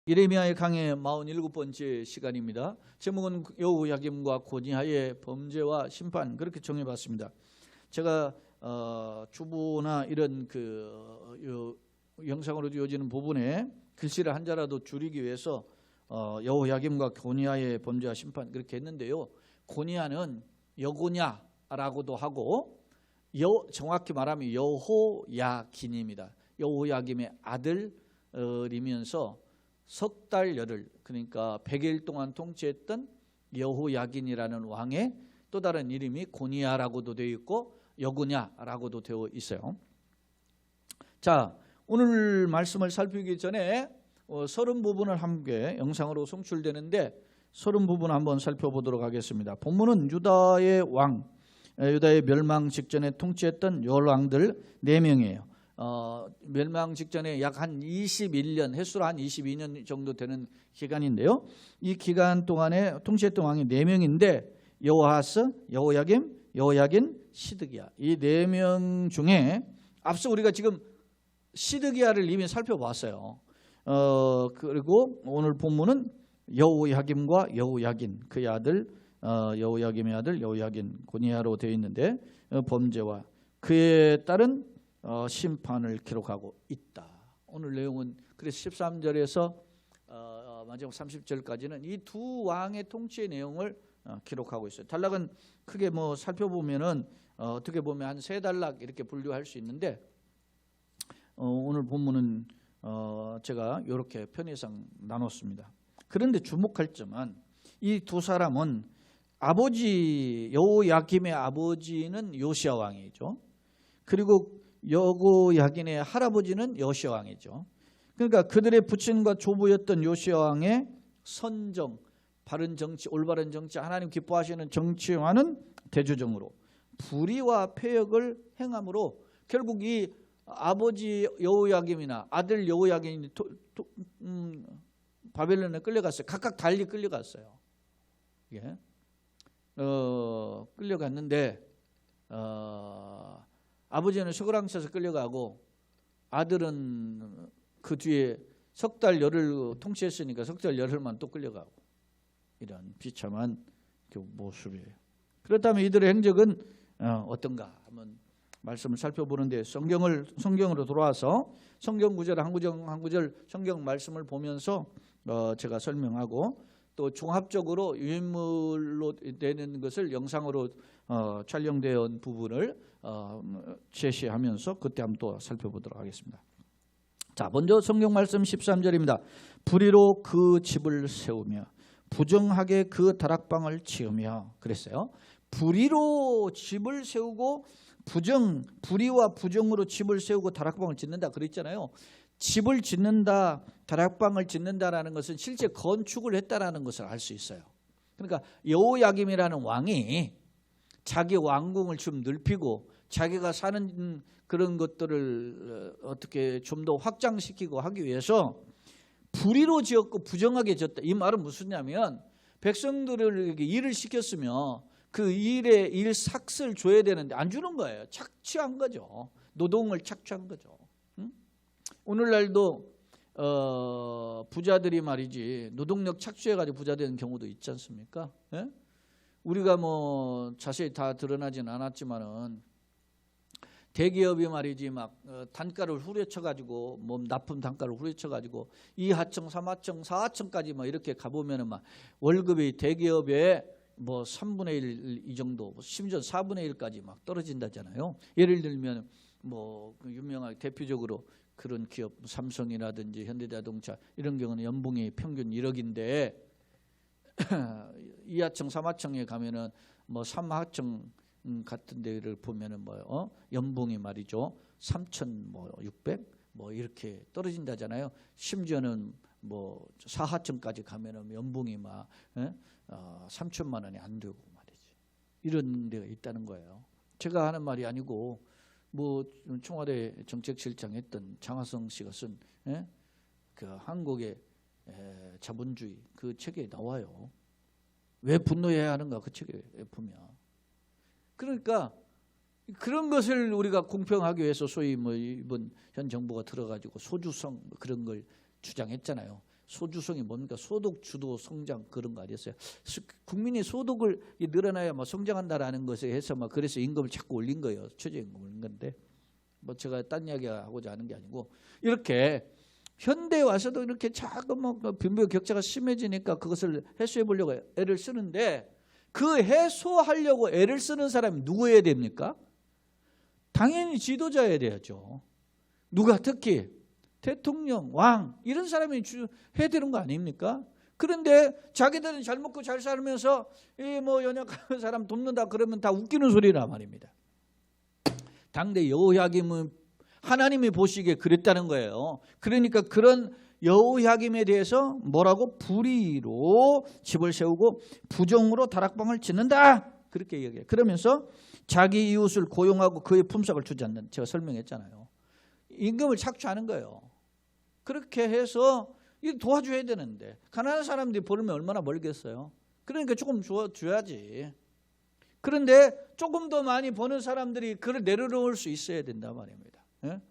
예레미야의 강해 47번째 시간입니다. 제목은 여호야김과 고니아의 범죄와 심판, 그렇게 정해봤습니다. 제가 주보나 이런 영상으로 이어지는 부분에 글씨를 한 자라도 줄이기 위해서 여호야김과 고니아의 범죄와 심판, 그렇게 했는데요. 고니아는 여고냐라고도 하고 정확히 말하면 여호야긴입니다. 여호야김의 아들이면서 석 달 열흘, 그러니까 100일 동안 통치했던 여호야긴이라는 왕의 또 다른 이름이 고니아라고도 되어 있고 여고냐라고도 되어 있어요. 자, 오늘 말씀을 살피기 전에 30부분을 함께 영상으로 송출되는데 30부분 한번 살펴보도록 하겠습니다. 본문은 유다의 멸망 직전에 통치했던 열왕들 4명이에요. 멸망 직전에 약 한 21년, 횟수로 한 22년 정도 되는 기간인데요. 이 기간 동안에 통치했던 왕이 4명인데 여호아하스, 여호야김, 여호야긴, 시드기야, 이 4명 중에 앞서 우리가 지금 시드기야를 이미 살펴봤어요. 그리고 오늘 본문은 여호야김과 여호야긴, 그의 아들 여호야김의 아들 여호야긴, 고니아로 되어 있는데 범죄와 그에 따른 심판을 기록하고 있다. 오늘 내용은 그래서 13절에서 마지막 30절까지는 이 두 왕의 통치의 내용을 기록하고 있어요. 단락은 크게 살펴보면은 어떻게 보면 한 3단락 이렇게 분류할 수 있는데 오늘 본문은 제가 이렇게 편의상 나눴습니다. 그런데 주목할 점은 이 두 사람은 아버지 여호야김의 아버지는 요시야 왕이죠. 그리고 여호야긴의 할아버지는 여호시야 왕이죠. 그러니까 그들의 부친과 조부였던 요시야 왕의 선정, 바른 정치, 올바른 정치, 하나님 기뻐하시는 정치와는 대조적으로 불의와 폐역을 행함으로 결국 이 아버지 여호야김이나 아들 여호야긴이 바벨론에 끌려갔어요. 각각 달리 끌려갔어요. 예. 끌려갔는데 아버지는 쇠고랑차에서 끌려가고 아들은 그 뒤에 석 달 열흘 통치했으니까 석 달 열흘만 또 끌려가고, 이런 비참한 그 모습이에요. 그렇다면 이들의 행적은 어떤가 한번 말씀을 살펴보는데 성경으로 돌아와서 성경 구절 한 구절 한 구절 성경 말씀을 보면서 제가 설명하고 또 종합적으로 유인물로 되는 것을 영상으로 촬영되어 온 부분을 제시하면서 그때 한번 또 살펴보도록 하겠습니다. 자, 먼저 성경 말씀 13절입니다. 불의로 그 집을 세우며 부정하게 그 다락방을 지으며, 그랬어요. 불의로 집을 세우고 불의와 부정으로 집을 세우고 다락방을 짓는다 그랬잖아요. 집을 짓는다, 다락방을 짓는다라는 것은 실제 건축을 했다라는 것을 알 수 있어요. 그러니까 여호야김이라는 왕이 자기 왕궁을 좀 넓히고 자기가 사는 그런 것들을 어떻게 좀 더 확장시키고 하기 위해서 불의로 지었고 부정하게 지었다. 이 말은 무슨냐면 백성들을 일을 시켰으면 그 일 삭스를 줘야 되는데 안 주는 거예요. 착취한 거죠. 노동을 착취한 거죠. 오늘날도 부자들이 말이지 노동력 착취해가지고 부자 되는 경우도 있지 않습니까? 예? 우리가 자세히 다 드러나진 않았지만은 대기업이 말이지 막 단가를 후려쳐가지고 납품 단가를 후려쳐가지고 2하청, 3하청, 4하청까지 이렇게 가보면은 막 월급이 대기업에 3분의 1 이 정도, 심지어 4분의 1까지 막 떨어진다잖아요. 예를 들면 유명하게 대표적으로 그런 기업 삼성이라든지 현대자동차 이런 경우는 연봉이 평균 1억인데 2하청, 3하청에 가면은 3하청 같은 데를 보면은 연봉이 말이죠 3,600 이렇게 떨어진다잖아요. 심지어는 4하청까지 가면은 연봉이 3천만 원이 안 되고 말이지. 이런 데가 있다는 거예요. 제가 하는 말이 아니고 청와대 정책실장 했던 장하성 씨가 쓴 그 한국의 자본주의 그 책에 나와요. 왜 분노해야 하는가 그 책에 보면. 그러니까 그런 것을 우리가 공평하기 위해서 소위 이번 현 정부가 들어가지고 소주성 그런 걸 주장했잖아요. 소주성이 뭡니까? 소득 주도 성장 그런 거 아니었어요? 국민이 소득을 늘어나야 뭐 성장한다라는 것에 해서 막 그래서 임금을 자꾸 올린 거예요. 최저임금 올린 건데 뭐 제가 딴 이야기 하고자 하는 게 아니고 이렇게 현대에 와서도 이렇게 자꾸 뭐 빈부 격차가 심해지니까 그것을 해소해 보려고 애를 쓰는데 그 해소하려고 애를 쓰는 사람이 누구여야 됩니까? 당연히 지도자여야 돼야죠. 누가 특히 대통령, 왕 이런 사람이 해야 되는 거 아닙니까? 그런데 자기들은 잘 먹고 잘 살면서 이 뭐 연약한 사람 돕는다 그러면 다 웃기는 소리란 말입니다. 당대 여호야김은 하나님이 보시기에 그랬다는 거예요. 그러니까 그런 여호야김에 대해서 뭐라고? 불의로 집을 세우고 부정으로 다락방을 짓는다 그렇게 얘기해요. 그러면서 자기 이웃을 고용하고 그의 품삯을 주지 않는, 제가 설명했잖아요. 임금을 착취하는 거예요. 그렇게 해서 도와줘야 되는데 가난한 사람들이 벌면 얼마나 벌겠어요. 그러니까 조금 줘야지. 그런데 조금 더 많이 버는 사람들이 그걸 내려놓을 수 있어야 된단 말입니다. 예?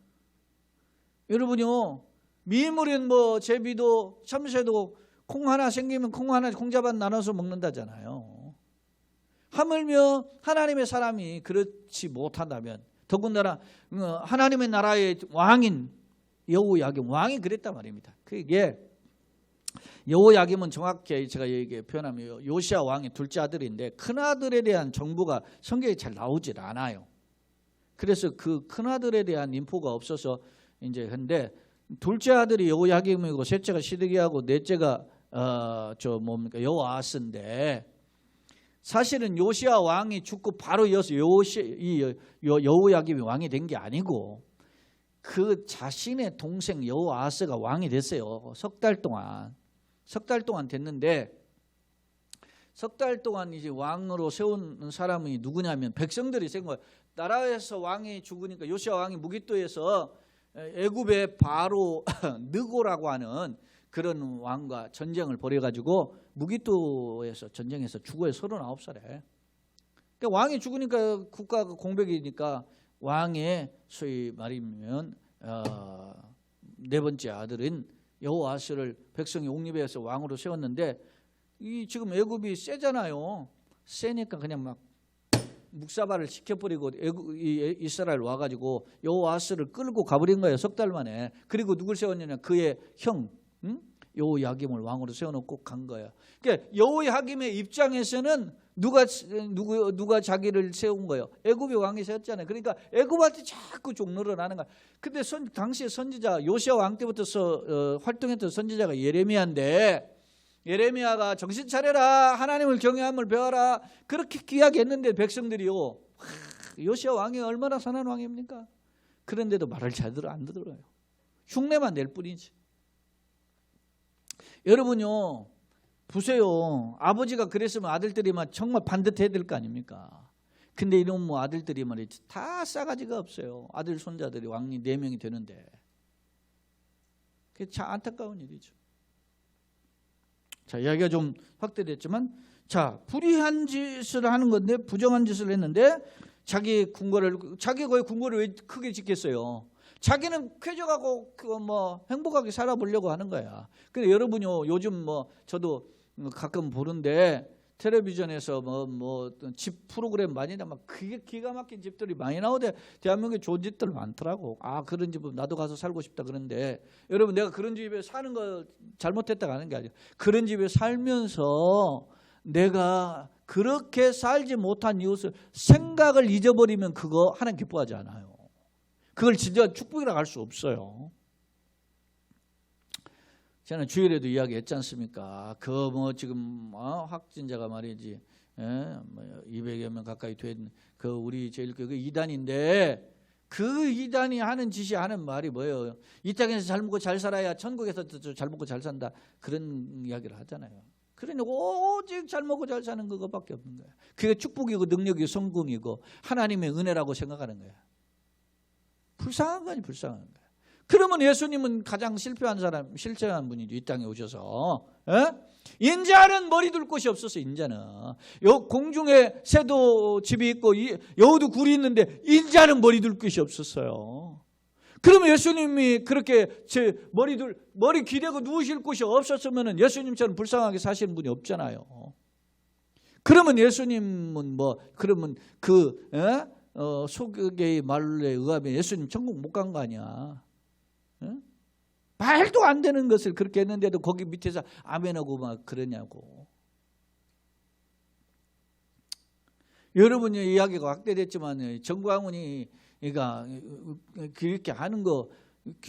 여러분요, 미물인 뭐 제비도 참새도 콩 하나 생기면 콩 하나 콩자반 나눠서 먹는다잖아요. 하물며 하나님의 사람이 그렇지 못한다면, 더군다나 하나님의 나라의 왕인 여호야김 왕이 그랬단 말입니다. 그게 여호야김은 정확히 제가 여기 표현하면 요시야 왕의 둘째 아들인데 큰아들에 대한 정보가 성경에 잘 나오질 않아요. 그래서 그 큰아들에 대한 인포가 없어서 이제 근데 둘째 아들이 여호야김이고 셋째가 시드기야고 넷째가 여호아스인데 사실은 요시야 왕이 죽고 바로 이어서 여호야김이 왕이 된 게 아니고 그 자신의 동생 여호아스가 왕이 됐어요. 석 달 동안 됐는데 석 달 동안 이제 왕으로 세운 사람이 누구냐면 백성들이 세운 거예요. 나라에서 왕이 죽으니까 요시야 왕이 무기또에서 애굽의 바로 느고라고 하는 그런 왕과 전쟁을 벌여가지고 무기또에서 전쟁에서 죽어요. 39살에. 그러니까 왕이 죽으니까 국가가 공백이니까 왕의 소위 말이면 네 번째 아들인 여호아스를 백성이 옹립해서 왕으로 세웠는데 이 지금 애굽이 세잖아요. 세니까 그냥 막 묵사발을 시켜버리고 이스라엘 와가지고 여호아스를 끌고 가버린 거예요. 석 달 만에. 그리고 누굴 세웠느냐? 그의 형 여호야김을 왕으로 세워놓고 간 거예요. 그러니까 여호야김의 입장에서는 누가 자기를 세운 거예요? 애굽의 왕이 세웠잖아요. 그러니까 애굽한테 자꾸 좀 늘어나는 거야. 근데 당시에 선지자 요시야 왕 때부터 활동했던 선지자가 예레미야인데 예레미야가 정신 차려라, 하나님을 경외함을 배워라 그렇게 이야기했는데 백성들이요, 요시야 왕이 얼마나 선한 왕입니까? 그런데도 말을 잘 안 들어요. 흉내만 낼 뿐이지. 여러분요, 보세요. 아버지가 그랬으면 아들들이만 정말 반듯해야 될 거 아닙니까? 근데 이런 뭐 아들들이 말이지 다 싸가지가 없어요. 아들 손자들이 왕이 4명이 되는데 그게 참 안타까운 일이죠. 자, 이야기가 좀 확대됐지만, 자, 불의한 짓을 하는 건데 부정한 짓을 했는데 자기 거의 궁궐을 왜 크게 짓겠어요? 자기는 쾌적하고 행복하게 살아보려고 하는 거야. 근데 여러분요, 요즘 저도 가끔 보는데 텔레비전에서 집 프로그램 많이 나와. 그게 기가 막힌 집들이 많이 나오대. 대한민국에 좋은 집들 많더라고. 아, 그런 집은 나도 가서 살고 싶다 그런데, 여러분, 내가 그런 집에 사는 거 잘못했다고 하는 게 아니에요. 그런 집에 살면서 내가 그렇게 살지 못한 이웃을 생각을 잊어버리면 그거 하나님 기뻐하지 않아요. 그걸 진짜 축복이라고 할 수 없어요. 저는 주일에도 이야기했지 않습니까? 지금 확진자가 말이지 200여 명 가까이 된 그 우리 제일교회 이단인데, 그 이단이 하는 짓이 하는 말이 뭐예요? 이 땅에서 잘 먹고 잘 살아야 천국에서도 잘 먹고 잘 산다, 그런 이야기를 하잖아요. 그러니 오직 잘 먹고 잘 사는 그것밖에 없는 거예요. 그게 축복이고 능력이고 성공이고 하나님의 은혜라고 생각하는 거예요. 불쌍한 거니 불쌍한 거예요. 그러면 예수님은 가장 실패한 분이죠. 이 땅에 오셔서. 인자는 머리 둘 곳이 없었어. 인자는 공중에 새도 집이 있고 여우도 굴이 있는데 인자는 머리 둘 곳이 없었어요. 그러면 예수님이 그렇게 제 머리 기대고 누우실 곳이 없었으면 예수님처럼 불쌍하게 사시는 분이 없잖아요. 그러면 예수님은 그러면 소극의 말에 의하면 예수님 천국 못 간 거 아니야. 말도 안 되는 것을 그렇게 했는데도 거기 밑에서 아멘하고 막 그러냐고. 여러분의 이야기가 확대됐지만 정광훈이 그렇게 하는 거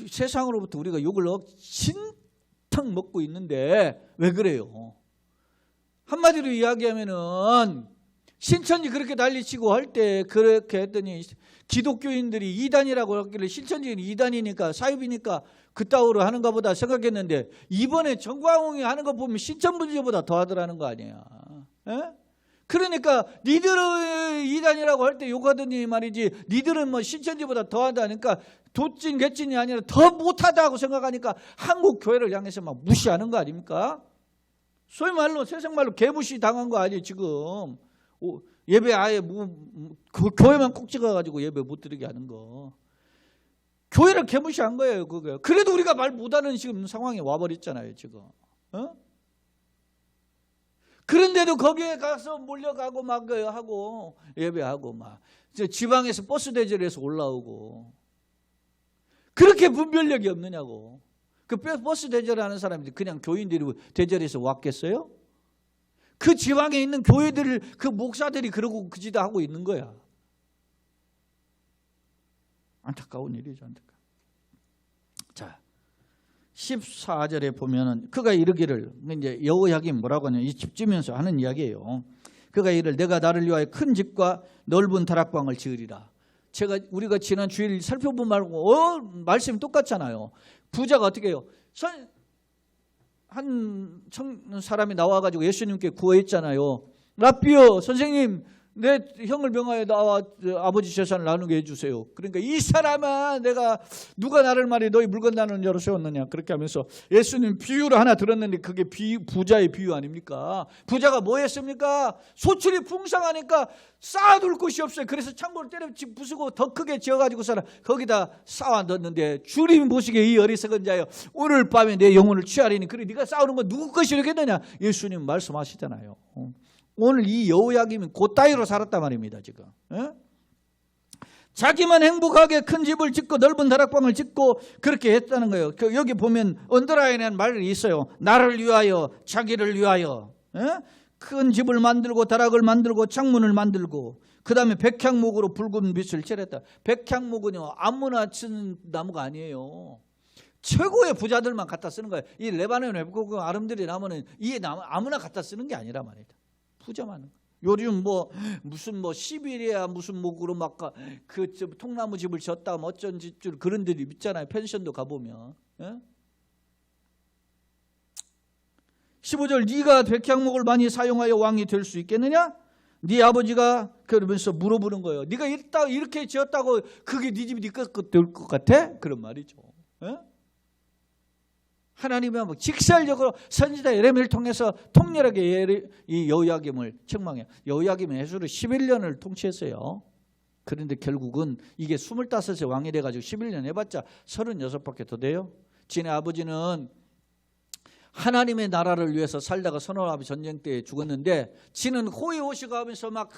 세상으로부터 우리가 욕을 진탕 먹고 있는데 왜 그래요? 한마디로 이야기하면은 신천지 그렇게 난리치고 할 때 그렇게 했더니 기독교인들이 이단이라고 했길래 신천지는 이단이니까 사입이니까 그따위로 하는가 보다 생각했는데 이번에 정광훈이 하는 거 보면 신천지보다 더 하더라는 거 아니야. 그러니까 니들은 이단이라고 할 때 욕하더니 말이지 니들은 뭐 신천지보다 더 하다니까 도찐 개찐이 아니라 더 못하다고 생각하니까 한국 교회를 향해서 막 무시하는 거 아닙니까? 소위 말로 세상 말로 개무시 당한 거 아니에요 지금. 예배 아예 그 교회만 콕 찍어가지고 예배 못 드리게 하는 거. 교회를 개무시한 거예요 그거. 그래도 우리가 말 못하는 지금 상황에 와버렸잖아요 지금. 그런데도 거기에 가서 몰려가고 막 하고 예배하고 막 지방에서 버스 대절해서 올라오고 그렇게 분별력이 없느냐고. 그 버스 대절하는 사람들이 그냥 교인들이 대절해서 왔겠어요? 그 지방에 있는 교회들 그 목사들이 그러고 그지다 하고 있는 거야. 안타까운 일이죠. 안타까워. 자, 14절에 보면은 그가 이르기를 이제 여호야김 뭐라고 하냐 이 집 지면서 하는 이야기예요. 그가 이르기를 내가 나를 위하여 큰 집과 넓은 다락방을 지으리라. 우리가 지난 주일 살펴본 말고 말씀이 똑같잖아요. 부자가 어떻게 해요? 한 사람이 나와가지고 예수님께 구했잖아요. 랍비요 선생님 내 형을 명하여 나와 아버지 재산을 나누게 해주세요. 그러니까 이 사람아 누가 나를 말해 너희 물건 나누는 자로 세웠느냐 그렇게 하면서 예수님 비유를 하나 들었는데 그게 부자의 비유 아닙니까? 부자가 뭐 했습니까? 소출이 풍성하니까 쌓아둘 곳이 없어요. 그래서 창고를 때려 부수고 더 크게 지어가지고 거기다 쌓아 넣었는데 주님 보시기에 이 어리석은 자여 오늘 밤에 내 영혼을 취하리니 그래 네가 쌓아놓은 건 누구 것이겠느냐 예수님 말씀하시잖아요. 오늘 이 여호야김이 그따위로 살았단 말입니다 지금. 자기만 행복하게 큰 집을 짓고 넓은 다락방을 짓고 그렇게 했다는 거예요. 여기 보면 언더라인에는 말이 있어요. 나를 위하여 자기를 위하여 큰 집을 만들고 다락을 만들고 창문을 만들고 그 다음에 백향목으로 붉은 빛을 칠했다. 백향목은요 아무나 쓰는 나무가 아니에요. 최고의 부자들만 갖다 쓰는 거예요. 이 레바논 외국 아름드리 나무는 이 나무 아무나 갖다 쓰는 게 아니라 말이다. 부자만. 요즘 무슨 시베리아 무슨 목으로 막 그 통나무 집을 졌다 뭐 어쩐지 그런 데도 있잖아요. 펜션도 가보면. 15절 네가 백향목을 많이 사용하여 왕이 될 수 있겠느냐? 네 아버지가 그러면서 물어보는 거예요. 네가 이렇게 지었다고 그게 네 집이 네 것 될 것 같아? 그런 말이죠. 하나님은 직설적으로 선지자 예레미야를 통해서 통렬하게 이 여호야김을 책망해요. 여호야김은 에스로 11년을 통치했어요. 그런데 결국은 이게 25세 왕이 돼가지고 11년 해봤자 36밖에 더 돼요. 지네 아버지는 하나님의 나라를 위해서 살다가 선원아비 전쟁 때 죽었는데 지는 호의호식을 하면서 막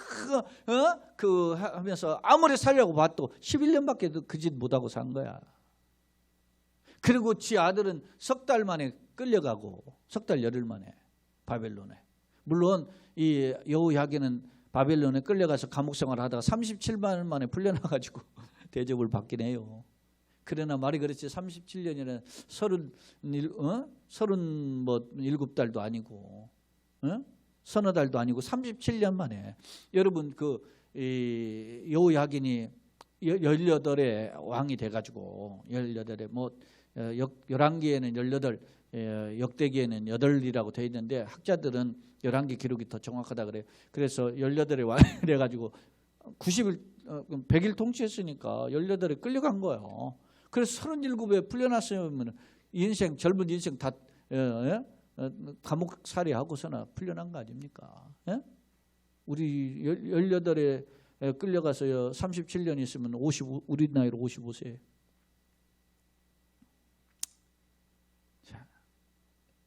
하면서 아무리 살려고 봐도 11년밖에 그 짓 못하고 산 거야. 그리고 지 아들은 석 달 만에 끌려가고 석 달 열흘 만에 바벨론에. 물론 이 여호야김은 바벨론에 끌려가서 감옥 생활을 하다가 37만 만에 풀려나가지고 대접을 받긴 해요. 그러나 말이 그렇지 37년이나 37달도 아니고 서너 달도 아니고 37년 만에. 여러분 여호야김이 18의 왕이 돼가지고 18에 열왕기에는 18, 역대기에는 8이라고 되어 있는데 학자들은 열왕기 기록이 더 정확하다 그래요. 그래서 18의 왕이 돼가지고 90일 100일 통치했으니까 18에 끌려간 거예요. 그래서 37에 풀려났으면 젊은 인생 다 감옥살이 하고서나 풀려난 거 아닙니까? 우리 18에 끌려가서 37년 있으면 우리 나이로 55세.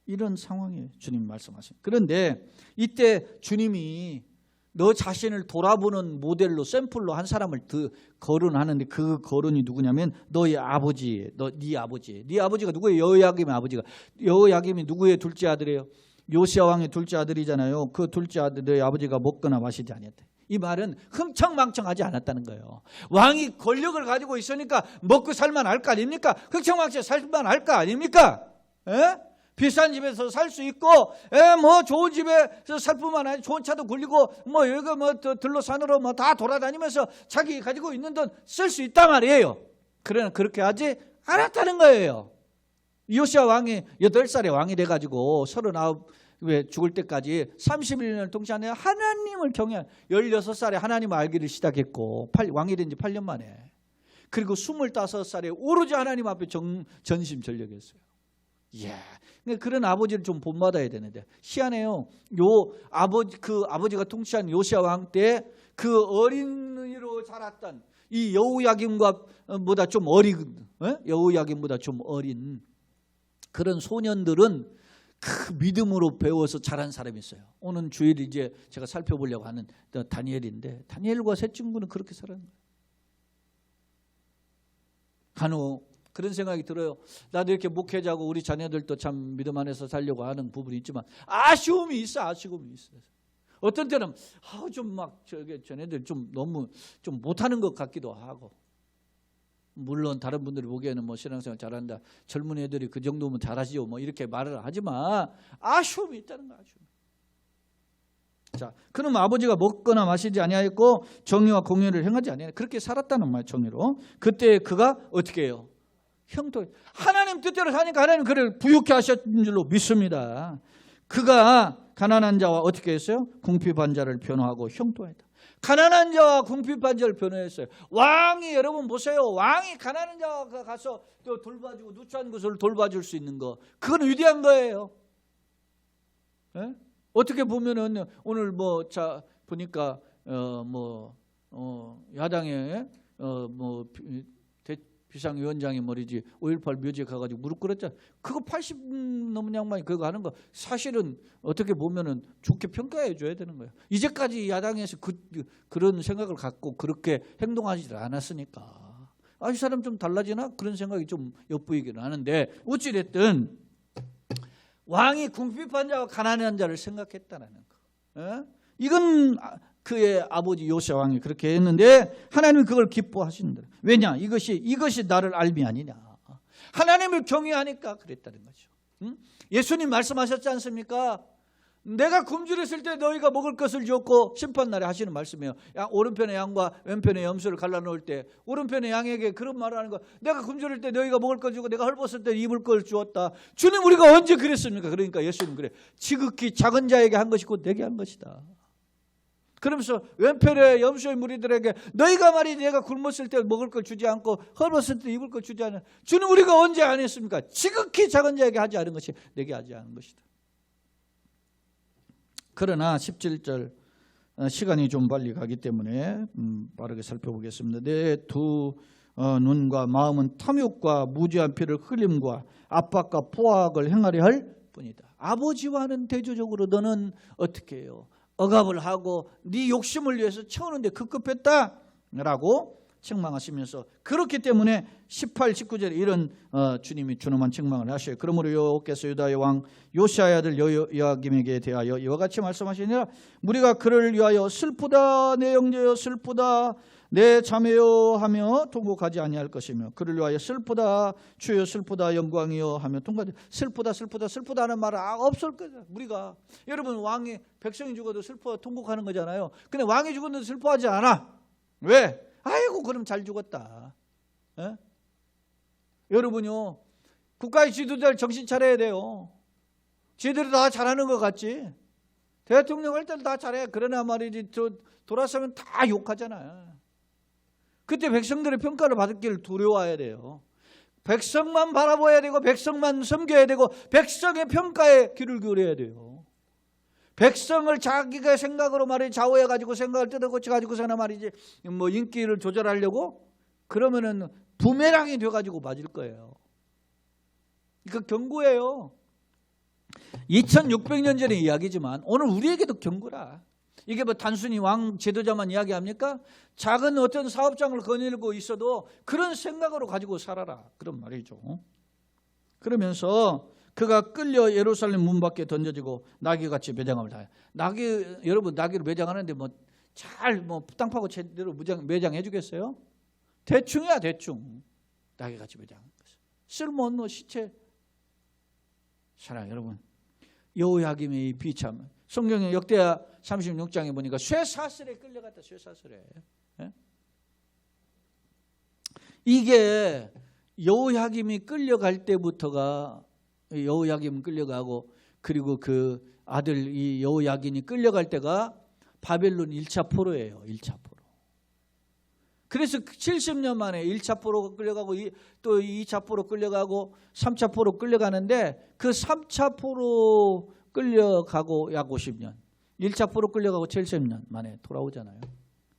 이런 상황이에요. 주님 말씀하신. 그런데 이때 주님이 너 자신을 돌아보는 모델로 샘플로 한 사람을 거론하는데 그 거론이 누구냐면 너희 아버지, 네 아버지. 네 아버지가 누구예요? 여호야김의 아버지가. 여호야김이 누구의 둘째 아들이에요? 요시야 왕의 둘째 아들이잖아요. 그 둘째 아들 너희 아버지가 먹거나 마시지 아니었대. 이 말은 흥청망청하지 않았다는 거예요. 왕이 권력을 가지고 있으니까 먹고 살만할 거 아닙니까? 흥청망청 살만할 거 아닙니까? 에? 비싼 집에서 살 수 있고, 뭐 좋은 집에서 살 뿐만 아니라 좋은 차도 굴리고, 뭐 여기 뭐 들로 산으로 뭐 다 돌아다니면서 자기 가지고 있는 돈 쓸 수 있단 말이에요. 그러나 그렇게 하지 않았다는 거예요. 요시야 왕이 8살에 왕이 돼가지고 39에 죽을 때까지 31년을 동시에 하나님을 경외한 16살에 하나님을 알기를 시작했고 왕이 된 지 8년 만에, 그리고 25살에 오로지 하나님 앞에 전심전력했어요. 이야, 그런 아버지를 좀 본받아야 되는데 희한해요. 아버지가 통치한 요시야 왕 때 그 어린이로 자랐던 이 여호야김보다 좀 여호야김보다 좀 어린 그런 소년들은 그 믿음으로 배워서 자란 사람이 있어요. 오늘 주일 이제 제가 살펴보려고 하는 다니엘인데, 다니엘과 세 친구는 그렇게 살아는 거예요. 간혹 그런 생각이 들어요. 나도 이렇게 목회자고 우리 자녀들도 참 믿음 안에서 살려고 하는 부분이 있지만 아쉬움이 있어. 어떤 때는 좀 막 저네들 좀 너무 좀 못하는 것 같기도 하고, 물론 다른 분들이 보기에는 뭐 신앙생활 잘한다, 젊은 애들이 그 정도면 잘하시죠, 뭐 이렇게 말을 하지만 아쉬움이 있다는 거야. 아쉬움. 자, 그럼 아버지가 먹거나 마시지 아니하였고 정의와 공의를 행하지 아니하였. 그렇게 살았다는 말, 정의로. 그때 그가 어떻게 해요? 형통. 하나님 뜻대로 사니까 하나님 그를 부유케 하셨는 줄로 믿습니다. 그가 가난한 자와 어떻게 했어요? 궁핍한 자를 변호하고 형통했다. 가난한 자와 궁핍한 자를 변호했어요. 왕이, 여러분 보세요. 왕이 가난한 자가 가서 또 돌봐주고 누추한 것을 돌봐줄 수 있는 거, 그건 위대한 거예요. 예? 어떻게 보면은 오늘 자 보니까 야당에 비상위원장이 말이지 5.18 묘지에 가가지고 무릎 꿇었잖아. 그거 80 넘은 양반이 그거 하는 거 사실은 어떻게 보면은 좋게 평가해 줘야 되는 거예요. 이제까지 야당에서 그런 생각을 갖고 그렇게 행동하지 않았으니까 이 사람 좀 달라지나 그런 생각이 좀 엿보이기는 하는데, 어찌됐든 왕이 궁핍한 자와 가난한 자를 생각했다는 거. 이건 그의 아버지 요시야 왕이 그렇게 했는데 하나님은 그걸 기뻐하신다. 왜냐? 이것이 나를 알미 아니냐. 하나님을 경외하니까 그랬다는 거죠. 예수님 말씀하셨지 않습니까? 내가 굶주렸을 때 너희가 먹을 것을 주었고, 심판날에 하시는 말씀이에요. 오른편의 양과 왼편의 염소를 갈라놓을 때 오른편의 양에게 그런 말을 하는 거. 내가 굶주릴 때 너희가 먹을 것 주고 내가 헐벗을 때 입을 걸 주었다. 주님, 우리가 언제 그랬습니까? 그러니까 예수님 그래. 지극히 작은 자에게 한 것이 곧 내게 한 것이다. 그러면서 왼편의 염소의 무리들에게 너희가 말이지 내가 굶었을 때 먹을 걸 주지 않고 헐벗을 때 입을 걸 주지 않은, 주님 우리가 언제 안 했습니까? 지극히 작은 자에게 하지 않은 것이 내게 하지 않은 것이다. 그러나 17절, 시간이 좀 빨리 가기 때문에 빠르게 살펴보겠습니다. 내 두 눈과 마음은 탐욕과 무지한 피를 흘림과 압박과 포악을 행하려 할 뿐이다. 아버지와는 대조적으로 너는 어떻게 해요? 억압을 하고 네 욕심을 위해서 채우는데 급급했다라고 책망하시면서, 그렇기 때문에 18, 19절에 이런 주님이 준엄한 책망을 하셔요. 그러므로 여호와께서 유다의 왕 요시야의 아들 여호야김에게 대하여 이와 같이 말씀하시니라. 무리가 그를 위하여 슬프다 내 형제여 슬프다 내 자매여 하며 통곡하지 아니할 것이며, 그를 위하여 슬프다 주여 슬프다 영광이여 하며 통곡하지. 슬프다는 말은 없을 거죠. 우리가, 여러분, 왕이, 백성이 죽어도 슬퍼 통곡하는 거잖아요. 근데 왕이 죽었는데 슬퍼하지 않아. 왜? 아이고 그럼 잘 죽었다. 에? 여러분요, 국가의 지도자를 정신 차려야 돼요. 지들이 다 잘하는 것 같지? 대통령 할 때는 다 잘해. 그러나 말이지 돌아서면 다 욕하잖아요. 그때 백성들의 평가를 받기를 두려워해야 돼요. 백성만 바라봐야 되고 백성만 섬겨야 되고 백성의 평가에 귀를 기울여야 돼요. 백성을 자기가 생각으로 말이지 좌우해가지고 생각을 뜯어고쳐가지고서나 말이지 뭐 인기를 조절하려고 그러면은 부메랑이 돼가지고 맞을 거예요. 그 경고예요. 2600년 전의 이야기지만 오늘 우리에게도 경고라. 이게 뭐 단순히 왕 지도자만 이야기합니까? 작은 어떤 사업장을 거닐고 있어도 그런 생각으로 가지고 살아라, 그런 말이죠. 그러면서 그가 끌려 예루살렘 문 밖에 던져지고 나귀같이 매장함을 당해. 여러분 나귀를 매장하는데 뭐 잘 땅 파고 제대로 매장해 주겠어요? 대충이야, 대충. 나귀같이 매장한 거죠. 쓸모없는 시체. 사랑 여러분, 여호야김의 이 비참, 성경의 역대하 36장에 보니까 쇠사슬에 끌려갔다. 쇠사슬에. 예? 이게 여호야김이 끌려갈 때부터가, 여호야김 끌려가고 그리고 그 아들 이 여호야긴이 끌려갈 때가 바벨론 1차 포로예요. 1차 포로. 그래서 70년 만에 1차 포로 끌려가고 또 2차 포로 끌려가고 3차 포로 끌려가는데, 그 3차 포로 끌려가고 약 50년, 1차 포로 끌려가고 70년 만에 돌아오잖아요.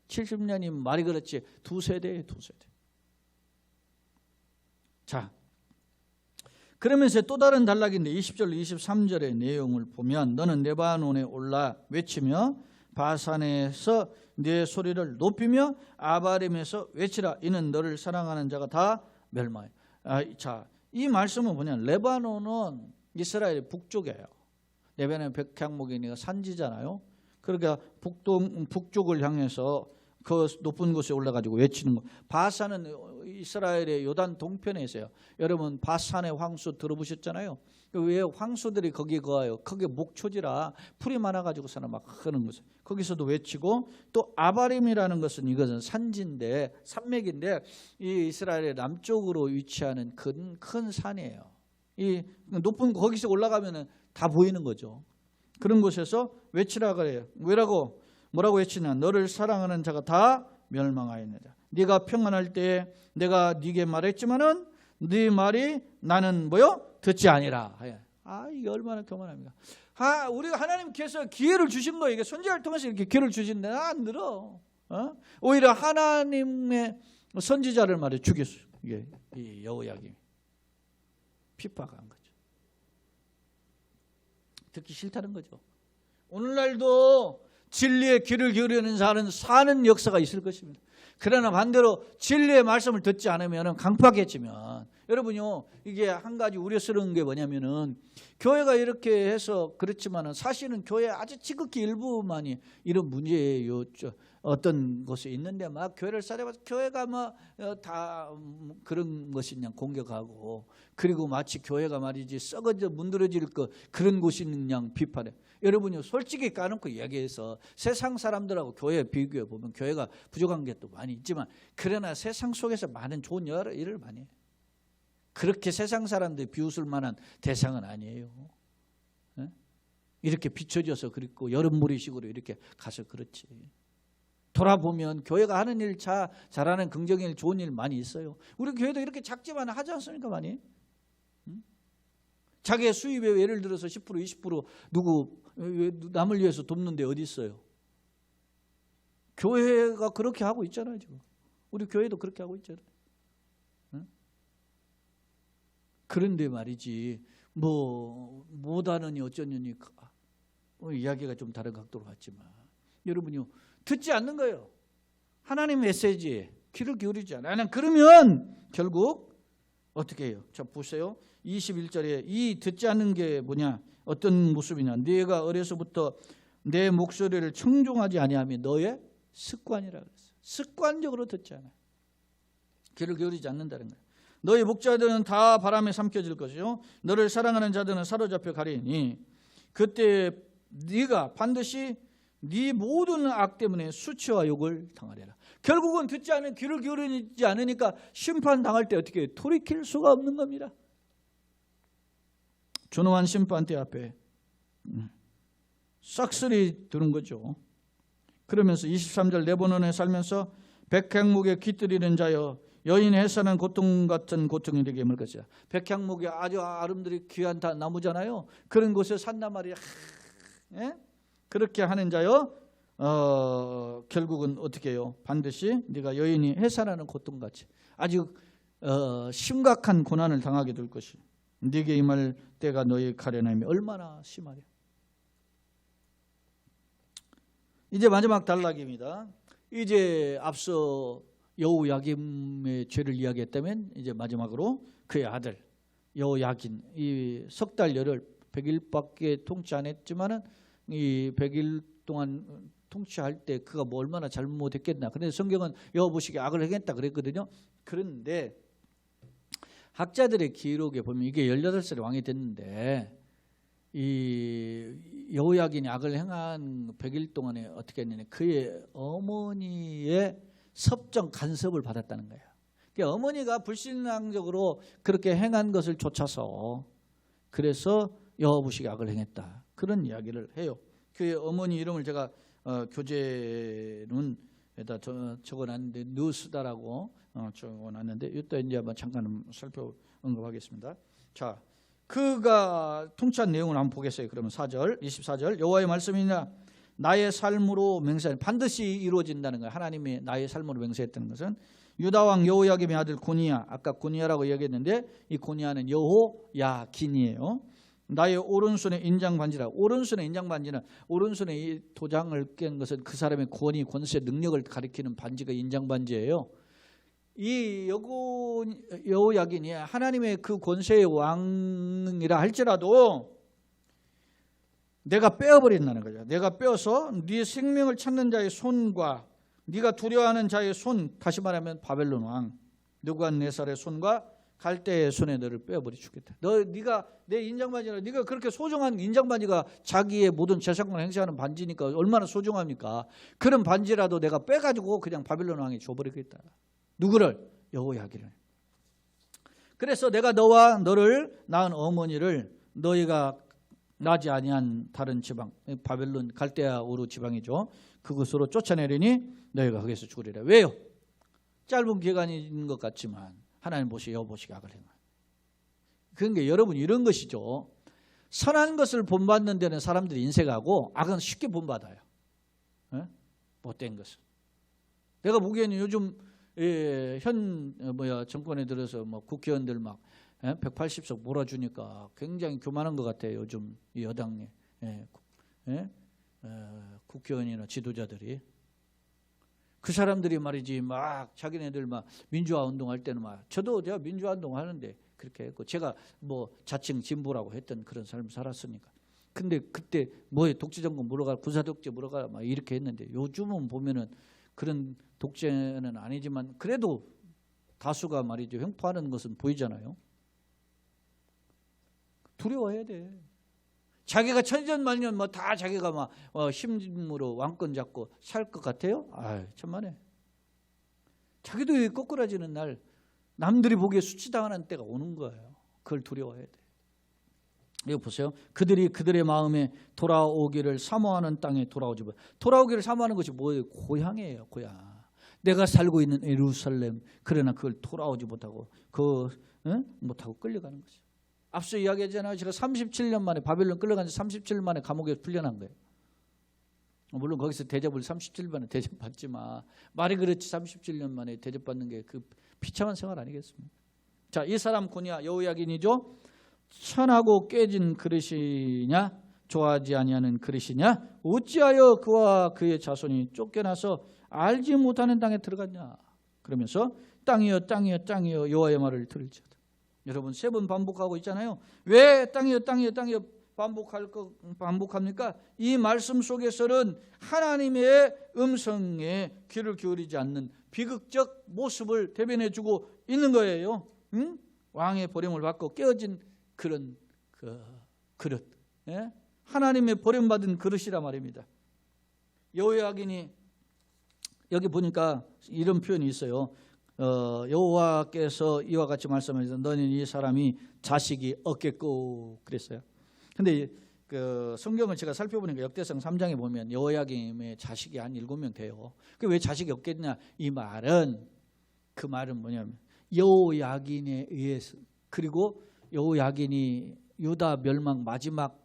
70년이면 말이 그렇지 두 세대예요, 두 세대. 자, 그러면서 또 다른 단락인데 20절 23절의 내용을 보면, 너는 레바논에 올라 외치며 바산에서 네 소리를 높이며 아바림에서 외치라. 이는 너를 사랑하는 자가 다 멸망해. 자, 이 말씀은 뭐냐면 레바논은 이스라엘 북쪽이에요. 레바논 백향목이니까 산지잖아요. 그러니까 북쪽을 향해서 그 높은 곳에 올라가지고 외치는 거. 바산은 이스라엘의 요단 동편에 있어요. 여러분 바산의 황소 들어보셨잖아요. 왜 황소들이 거기에 거해요? 거기에 목초지라 풀이 많아가지고 사람 막 하는 거죠. 거기서도 외치고, 또 아바림이라는 것은 이것은 산지인데, 산맥인데 이 이스라엘의 남쪽으로 위치하는 큰 산이에요. 이 높은 거기서 올라가면은 다 보이는 거죠. 그런 곳에서 외치라 그래요. 뭐라고 외치냐? 너를 사랑하는 자가 다 멸망하였느니라. 네가 평안할 때에 내가 네게 말했지만은 네 말이 나는 뭐요? 듣지 아니라. 이게 얼마나 교만합니까? 우리가 하나님께서 기회를 주신 거예요. 이게 선지자를 통해서 이렇게 기회를 주신데 안 들어. 오히려 하나님의 선지자를 말해 죽였어요. 이게 이 여호야김 핍박한 거죠. 듣기 싫다는 거죠. 오늘날도 진리의 귀를 기울이는 자는 사는 역사가 있을 것입니다. 그러나 반대로 진리의 말씀을 듣지 않으면 강팍해지면, 여러분요, 이게 한 가지 우려스러운 게 뭐냐면은, 교회가 이렇게 해서 그렇지만은 사실은 교회 아주 지극히 일부만이 이런 문제예요. 어떤 곳에 있는데 막 교회를 쌓아봐서 교회가 막 다 그런 것이 그냥 공격하고, 그리고 마치 교회가 말이지 썩어져 문드러질 것 그런 곳이 그냥 비판해. 여러분요, 솔직히 까놓고 이야기해서 세상 사람들하고 교회 비교해 보면 교회가 부족한 게 또 많이 있지만, 그러나 세상 속에서 많은 좋은 여러 일을 많이 해요. 그렇게 세상 사람들이 비웃을 만한 대상은 아니에요. 이렇게 비춰져서 그렇고 여름무리식으로 이렇게 가서 그렇지. 돌아보면 교회가 하는 일, 잘하는 긍정의 일, 좋은 일 많이 있어요. 우리 교회도 이렇게 작지만 하지 않습니까? 많이. 자기의 수입에 예를 들어서 10% 20% 누구 남을 위해서 돕는데 어디 있어요? 교회가 그렇게 하고 있잖아요. 지금 우리 교회도 그렇게 하고 있잖아요. 그런데 말이지 못하느니 어쩌느니 이야기가 좀 다른 각도로 갔지만, 여러분요, 듣지 않는 거예요. 하나님 메시지에 귀를 기울이지 않아요. 그러면 결국 어떻게 해요? 자, 보세요. 21절에 이 듣지 않는 게 뭐냐? 어떤 모습이냐? 네가 어려서부터 내 목소리를 청종하지 아니하며 너의 습관이라 그랬어요. 습관적으로 듣지 않아요. 귀를 기울이지 않는다는 거예요. 너의 목자들은 다 바람에 삼켜질 것이요 너를 사랑하는 자들은 사로잡혀 가리니 그때 네가 반드시 네 모든 악 때문에 수치와 욕을 당하리라. 결국은 듣지 않은, 귀를 기울이지 않으니까 심판당할 때 어떻게 해요? 돌이킬 수가 없는 겁니다. 준엄한 심판대 앞에 싹쓸이 두는 거죠. 그러면서 23절 레바논에 살면서 백향목에 깃들이는 자여 여인 해산한 고통 같은 고통이 되게 물 것이야. 백향목이 아주 아름드리 귀한 나무잖아요. 그런 곳에 산단 말이야. 그렇게 하는 자여 결국은 어떻게 해요? 반드시 네가 여인이 해산하는 고통같이 아주 심각한 고난을 당하게 될 것이. 네게 임할 때가 너희 가련함이 얼마나 심하랴. 이제 마지막 단락입니다. 이제 앞서 여호야김의 죄를 이야기했다면 이제 마지막으로 그의 아들 여호야긴 이 석 달 열흘 100일밖에 통치 안 했지만은 이 100일 동안 통치할 때 그가 뭐 얼마나 잘못했겠나. 그런데 성경은 여호보시기에 악을 행했다 그랬거든요. 그런데 학자들의 기록에 보면 이게 18살에 왕이 됐는데 이 여호야긴이 악을 행한 100일 동안에 어떻게 했느냐. 그의 어머니의 섭정 간섭을 받았다는 거예요. 그러니까 어머니가 불신앙적으로 그렇게 행한 것을 쫓아서 그래서 여호보시기에 악을 행했다. 그런 이야기를 해요. 그의 어머니 이름을 제가 교재론에다 적어놨는데 느스다라고 적어놨는데 이따 이제 한번 잠깐 언급하겠습니다. 자, 그가 통치한 내용을 한번 보겠어요. 그러면 4절, 24절 여호와의 말씀이냐 나의 삶으로 맹세 반드시 이루어진다는 거예요. 하나님이 나의 삶으로 맹세했다는 것은 유다 왕 여호야김의 아들 고니야, 아까 고니야라고 얘기했는데 이 고니야는 여호야긴이에요. 나의 오른손에 인장반지라. 오른손에 인장반지는 오른손에 이 도장을 깬 것은 그 사람의 권위, 권세, 능력을 가리키는 반지가 인장반지예요. 이 여호야긴이 하나님의 그 권세의 왕이라 할지라도 내가 빼어버린다는 거죠. 내가 빼어서 네 생명을 찾는 자의 손과 네가 두려워하는 자의 손, 다시 말하면 바벨론 왕 느부갓네살의 손과 갈대의 손에 너를 빼어버리 주겠다. 네가 내 인장반지라. 네가 그렇게 소중한 인장반지가 자기의 모든 재산권을 행사하는 반지니까 얼마나 소중합니까? 그런 반지라도 내가 빼가지고 그냥 바벨론 왕에 줘버리겠다. 누구를? 여호야긴을. 그래서 내가 너와 너를 낳은 어머니를 너희가 나지 아니한 다른 지방 바벨론 갈대아 우르 지방이죠. 그곳으로 쫓아내리니 너희가 거기서 죽으리라. 왜요? 짧은 기간이 있는 것 같지만 하나님 보시 여호보시기에 악을 행한. 그러니까 여러분 이런 것이죠. 선한 것을 본받는 데는 사람들이 인색하고 악은 쉽게 본받아요. 못된 것은. 내가 보기에는 요즘 현 정권에 들어서 뭐 국회의원들 막 180석 몰아주니까 굉장히 교만한 것 같아요. 요즘 이 여당의 국회의원이나 지도자들이. 그 사람들이 말이지 막 자기네들 막 민주화 운동할 때는 막 제가 민주화 운동 하는데 그렇게 했고 제가 뭐 자칭 진보라고 했던 그런 삶을 살았으니까. 근데 그때 뭐에 독재정권 물어가 군사독재 물어가 막 이렇게 했는데 요즘은 보면은 그런 독재는 아니지만 그래도 다수가 말이죠 횡포하는 것은 보이잖아요. 두려워해야 돼. 자기가 천년만년 뭐 다 자기가 막 힘으로 왕권 잡고 살 것 같아요? 아, 천만에. 자기도 꼬꾸라지는 날 남들이 보기에 수치당하는 때가 오는 거예요. 그걸 두려워해야 돼. 이거 보세요. 그들이 그들의 마음에 돌아오기를 사모하는 땅에 돌아오지 못. 돌아오기를 사모하는 것이 뭐예요? 고향이에요. 고향. 내가 살고 있는 예루살렘. 그러나 그걸 돌아오지 못하고 못하고 끌려가는 거죠. 앞서 이야기했잖아요. 제가 37년 만에 바벨론 끌려간 지 37년 만에 감옥에서 풀려난 거예요. 물론 거기서 대접을 37년 만에 대접받지만 말이 그렇지 37년 만에 대접받는 게 그 비참한 생활 아니겠습니까? 자, 이 사람 고니야 여호야긴이죠. 천하고 깨진 그릇이냐 좋아하지 아니하는 그릇이냐 어찌하여 그와 그의 자손이 쫓겨나서 알지 못하는 땅에 들어갔냐. 그러면서 땅이여 땅이여 땅이여 여호와의 말을 들을지어다. 여러분 3번 반복하고 있잖아요. 왜 땅이여 땅이여 땅이여 반복합니까? 이 말씀 속에서는 하나님의 음성에 귀를 기울이지 않는 비극적 모습을 대변해주고 있는 거예요. 응? 왕의 버림을 받고 깨어진 그런 그릇. 예? 하나님의 버림받은 그릇이라 말입니다. 여호야긴이 여기 보니까 이런 표현이 있어요. 여호와께서 이와 같이 말씀하셔서 너는 이 사람이 자식이 없겠고 그랬어요. 근데 그 성경을 제가 살펴보니까 역대상 3장에 보면 여호야김의 자식이 한 7명 돼요. 그 왜 자식이 없겠냐? 이 말은 그 말은 뭐냐면 여호야긴에 의해서 그리고 여호야긴이 유다 멸망 마지막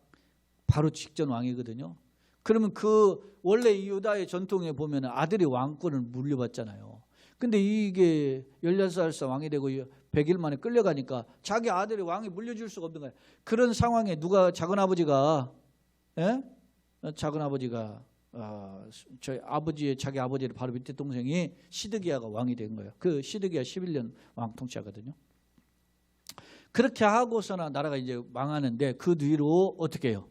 바로 직전 왕이거든요. 그러면 그 원래 이 유다의 전통에 보면 아들이 왕권을 물려받잖아요. 근데 이게 16살 왕이 되고 100일 만에 끌려가니까 자기 아들이 왕이 물려줄 수가 없는 거예요. 그런 상황에 누가 작은 아버지가 작은 아버지가 저희 아버지의 자기 아버지의 바로 밑에 동생이 시드기야가 왕이 된 거예요. 그 시드기야 11년 왕 통치하거든요. 그렇게 하고서나 나라가 이제 망하는데 그 뒤로 어떻게 해요?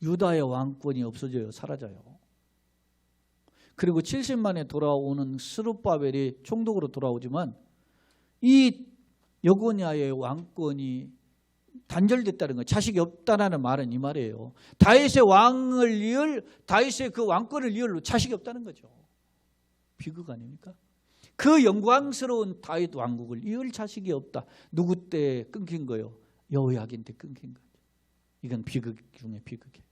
유다의 왕권이 없어져요. 사라져요. 그리고 70만에 돌아오는 스룹바벨이 총독으로 돌아오지만 이 여고냐의 왕권이 단절됐다는 거예요. 자식이 없다라는 말은 이 말이에요. 다윗의 왕을 이을 다윗의 그 왕권을 이을 자식이 없다는 거죠. 비극 아닙니까? 그 영광스러운 다윗 왕국을 이을 자식이 없다. 누구 때 끊긴 거예요? 여호야긴 때 끊긴 거죠. 이건 비극 중에 비극이에요.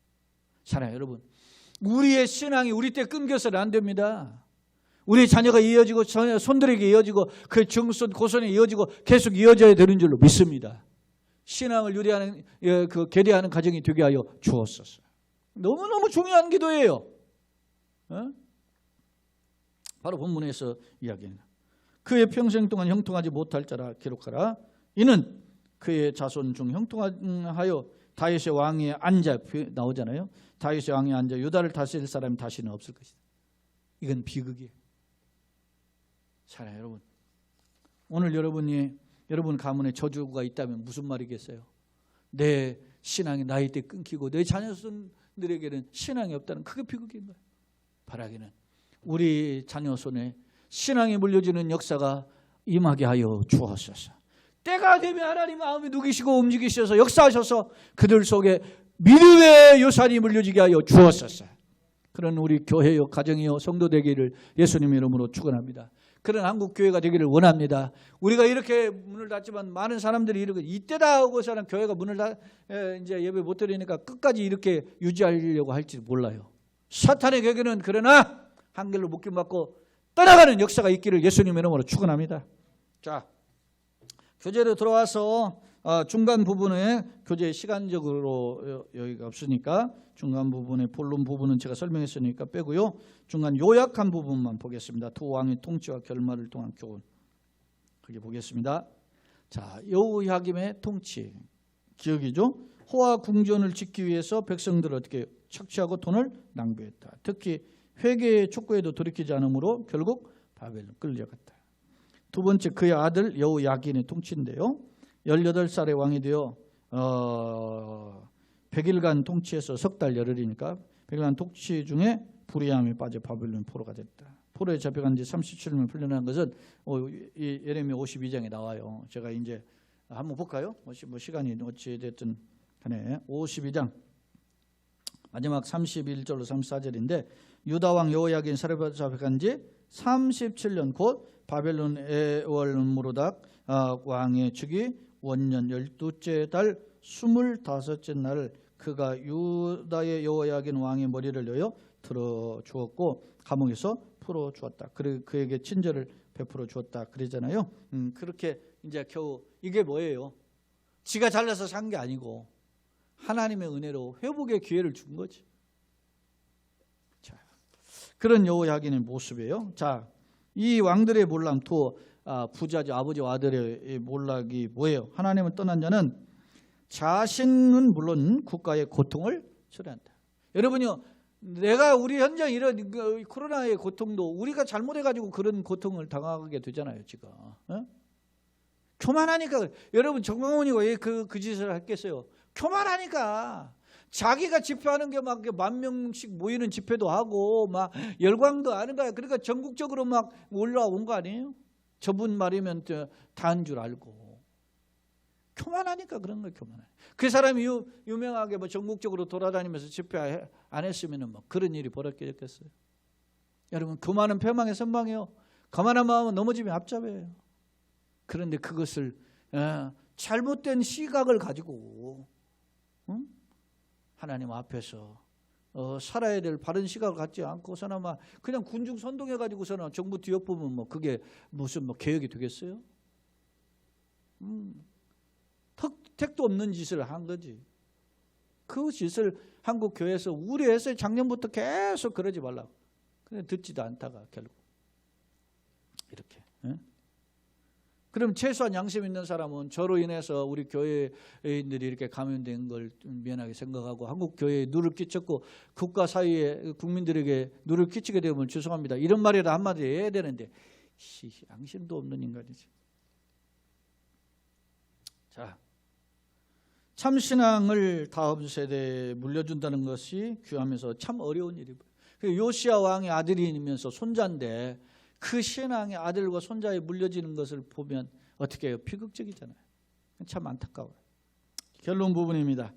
사랑해요 여러분, 우리의 신앙이 우리 때 끊겨서는 안 됩니다. 우리 자녀가 이어지고 손들에게 이어지고 그 증손 고손에 이어지고 계속 이어져야 되는 줄로 믿습니다. 신앙을 유리하는 그 계대하는 가정이 되게 하여 주옵소서. 너무너무 중요한 기도예요. 바로 본문에서 이야기합니다. 그의 평생 동안 형통하지 못할 자라 기록하라. 이는 그의 자손 중 형통하여 다윗의 왕에 앉아 나오잖아요. 다윗의 왕에 앉아 유다를 다스릴 사람이 다시는 없을 것이다. 이건 비극이에요. 사랑해요 여러분, 오늘 여러분 가문에 저주가 있다면 무슨 말이겠어요? 내 신앙이 나이 때 끊기고 내 자녀손들에게는 신앙이 없다는 그게 비극인 거예요. 바라기는 우리 자녀손에 신앙이 물려지는 역사가 임하게 하여 주옵소서. 때가 되면 하나님 마음이 누기시고 움직이셔서 역사하셔서 그들 속에 믿음의 유산이 물려지게 하여 주옵소서. 그런 우리 교회요 가정이요 성도 되기를 예수님의 이름으로 축원합니다. 그런 한국 교회가 되기를 원합니다. 우리가 이렇게 문을 닫지만 많은 사람들이 이렇게 이때다 하고서는 교회가 문을 이제 예배 못 드리니까 끝까지 이렇게 유지하려고 할지 몰라요. 사탄의 궤계는 그러나 한결로 묶임받고 떠나가는 역사가 있기를 예수님의 이름으로 축원합니다. 자, 교재로 들어와서 중간 부분에 교재 시간적으로 여기가 없으니까 중간 부분에 본론 부분은 제가 설명했으니까 빼고요. 중간 요약한 부분만 보겠습니다. 두 왕의 통치와 결말을 통한 교훈. 그게 보겠습니다. 자, 여호야김의 통치 기억이죠. 호화 궁전을 짓기 위해서 백성들을 어떻게 착취하고 돈을 낭비했다. 특히 회개의 촉구에도 돌이키지 않으므로 결국 바벨로 끌려갔다. 두 번째 그의 아들 여호야긴의 통치인데요. 18살의 왕이 되어 100일간 통치해서 석 달 열흘이니까 100일간 통치 중에 불의함에 빠져 바벨론 포로가 됐다. 포로에 잡혀간 지 37년 풀려난 것은 이 예레미야 52장에 나와요. 제가 이제 한번 볼까요? 뭐 시간이 어찌 됐든 간에 52장 마지막 31절로 34절인데 유다 왕 여호야긴 잡혀간 지 37년 곧 바벨론 에월므로닥 왕의 즉위 원년 12째 달 25째 날 그가 유다의 여호야긴 왕의 머리를 내어 들어 주었고 감옥에서 풀어 주었다. 그에게 친절을 베풀어 주었다. 그러잖아요. 그렇게 이제 겨우 이게 뭐예요? 지가 잘나서 산 게 아니고 하나님의 은혜로 회복의 기회를 준 거지. 자, 그런 여호야긴의 모습이에요. 자, 이 왕들의 몰락 또 부자죠. 아버지와 아들의 몰락이 뭐예요? 하나님을 떠난 자는 자신은 물론 국가의 고통을 초래한다. 여러분요, 우리 현장 이런 코로나의 고통도 우리가 잘못해가지고 그런 고통을 당하게 되잖아요, 지금. 교만하니까. 여러분 정광훈이가 왜 그 짓을 했겠어요? 교만하니까. 자기가 집회하는 게 막 10,000명씩 모이는 집회도 하고 막 열광도 하는 거야. 그러니까 전국적으로 막 올라온 거 아니에요? 저분 말이면 다 한 줄 알고. 교만하니까 그런 거예요. 교만하니까. 그 사람이 유명하게 뭐 전국적으로 돌아다니면서 집회 안 했으면 뭐 그런 일이 벌어졌겠어요. 여러분 교만은 패망의 선망이에요. 거만한 마음은 넘어지면 앞잡이에요. 그런데 그것을 잘못된 시각을 가지고 하나님 앞에서 살아야 될 바른 시각을 갖지 않고서는 막 그냥 군중 선동해 가지고서는 정부 뒤엎으면 뭐 그게 무슨 뭐 개혁이 되겠어요? 택도 없는 짓을 한 거지. 그 짓을 한국 교회에서 우려해서 작년부터 계속 그러지 말라고. 근데 듣지도 않다가 결국 이렇게. 그럼 최소한 양심 있는 사람은 저로 인해서 우리 교회인들이 이렇게 감염된 걸 미안하게 생각하고 한국 교회에 누를 끼쳤고 국가 사회에 국민들에게 누를 끼치게 되면 죄송합니다. 이런 말이라 한마디 해야 되는데 양심도 없는 인간이지. 자, 참신앙을 다음 세대에 물려준다는 것이 귀하면서 참 어려운 일이고, 요시야 왕의 아들이면서 손자인데 그 신앙의 아들과 손자에 물려지는 것을 보면 어떻게 해요? 비극적이잖아요. 참 안타까워요. 결론 부분입니다.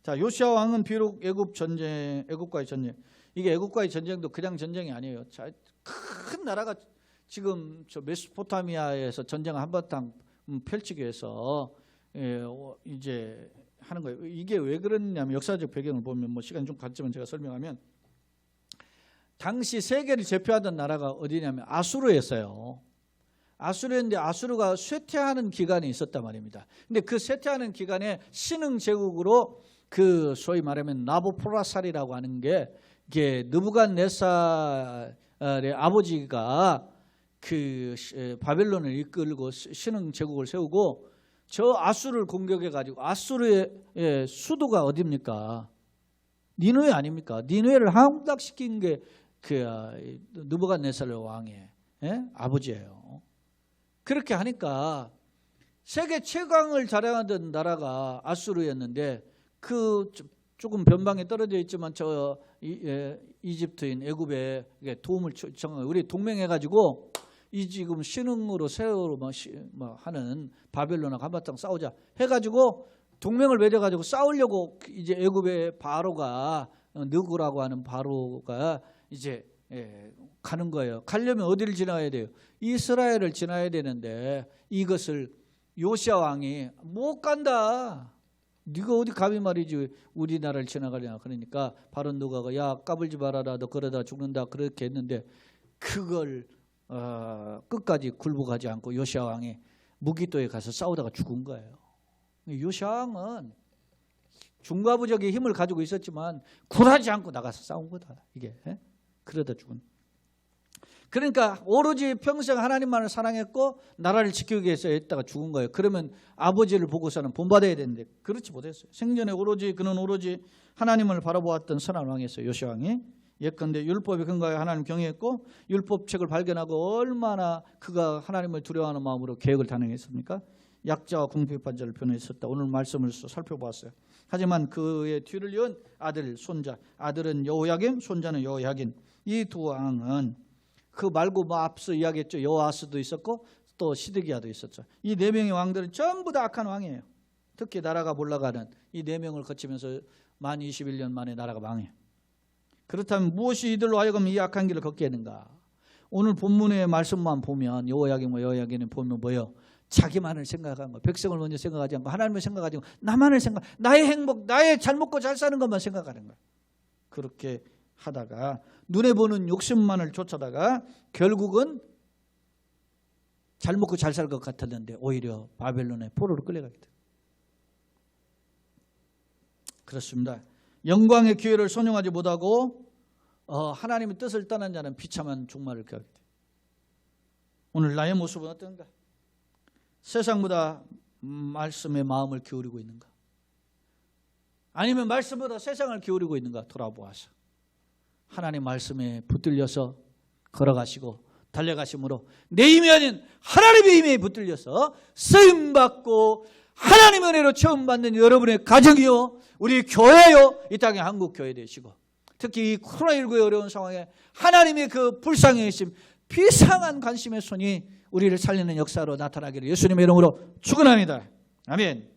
자, 요시야 왕은 비록 애굽과의 전쟁, 이게 애굽과의 전쟁도 그냥 전쟁이 아니에요. 자, 큰 나라가 지금 저 메소포타미아에서 전쟁을 한바탕 펼치기 위해서 이제 하는 거예요. 이게 왜 그러냐면 역사적 배경을 보면 뭐 시간이 좀 갔지만 제가 설명하면, 당시 세계를 제패하던 나라가 어디냐면 아수르였어요. 아수르였는데 아수르가 쇠퇴하는 기간이 있었단 말입니다. 근데 그 쇠퇴하는 기간에 신흥 제국으로 그 소위 말하면 나보포라살이라고 하는 게 이게 느부갓네살의 아버지가 그 바벨론을 이끌고 신흥 제국을 세우고 저 아수르를 공격해 가지고, 아수르의 수도가 어디입니까? 니누에 아닙니까? 니누에를 함락시킨 게 그 느부갓네살 왕의 아버지예요. 그렇게 하니까 세계 최강을 자랑하던 나라가 아수르였는데, 그 조금 변방에 떨어져 있지만 저 이집트인 애굽에 도움을 청하고 우리 동맹해가지고 이 지금 신흥으로 세월로 하는 바벨론하고 한바탕 싸우자 해가지고 동맹을 맺어가지고 싸우려고 이제 애굽의 바로가, 느구라고 하는 바로가 이제 가는 거예요. 가려면 어디를 지나야 돼요? 이스라엘을 지나야 되는데 이것을 요시야 왕이 못 간다. 네가 어디 감히 말이지 우리나라를 지나가려냐. 그러니까 바로 누가가 야 까불지 말아라, 너 그러다 죽는다, 그렇게 했는데 그걸 끝까지 굴복하지 않고 요시야 왕이 무기토에 가서 싸우다가 죽은 거예요. 요시야 왕은 중과부적인 힘을 가지고 있었지만 굴하지 않고 나가서 싸운 거다. 이게 그러다 죽은. 그러니까 오로지 평생 하나님만을 사랑했고 나라를 지키기 위해서 했다가 죽은 거예요. 그러면 아버지를 보고서는 본받아야 되는데 그렇지 못했어요. 생전에 그는 오로지 하나님을 바라보았던 선한 왕이었어요. 요시야 왕이. 예컨대 율법에 근거하여 하나님 경외했고 율법책을 발견하고 얼마나 그가 하나님을 두려워하는 마음으로 계획을 단행했습니까? 약자와 궁핍한 자를 변호했었다. 오늘 말씀을 살펴보았어요. 하지만 그의 뒤를 이은 아들, 손자, 아들은 여호야김, 손자는 여호야긴. 이 두 왕은 그 말고 뭐 앞서 이야기했죠. 여호아스도 있었고 또 시드기야도 있었죠. 이 네 명의 왕들은 전부 다 악한 왕이에요. 특히 나라가 몰락하는 이 네 명을 거치면서 만 21년 만에 나라가 망해요. 그렇다면 무엇이 이들로 하여금 이 악한 길을 걷게 했는가? 오늘 본문의 말씀만 보면 여호야김과 여호야긴을 보면 뭐예요? 자기만을 생각하는 거, 백성을 먼저 생각하지 않고 하나님을 생각하지 않고 나만을 생각, 나의 행복, 나의 잘 먹고 잘 사는 것만 생각하는 거예요. 그렇게 하다가 눈에 보는 욕심만을 쫓아다가 결국은 잘 먹고 잘 살 것 같았는데 오히려 바벨론의 포로로 끌려가게 돼요. 그렇습니다. 영광의 기회를 선용하지 못하고 하나님의 뜻을 떠난 자는 비참한 종말을 겪게 돼요. 오늘 나의 모습은 어떤가? 세상보다 말씀에 마음을 기울이고 있는가? 아니면 말씀보다 세상을 기울이고 있는가? 돌아보아서 하나님 말씀에 붙들려서 걸어가시고 달려가심으로 내 힘이 아닌 하나님의 힘에 붙들려서 쓰임받고 하나님의 은혜로 처음 받는 여러분의 가정이요, 우리 교회요, 이 땅의 한국 교회 되시고, 특히 이 코로나19의 어려운 상황에 하나님의 그 불쌍히 계심, 비상한 관심의 손이 우리를 살리는 역사로 나타나기를 예수님의 이름으로 축원합니다. 아멘.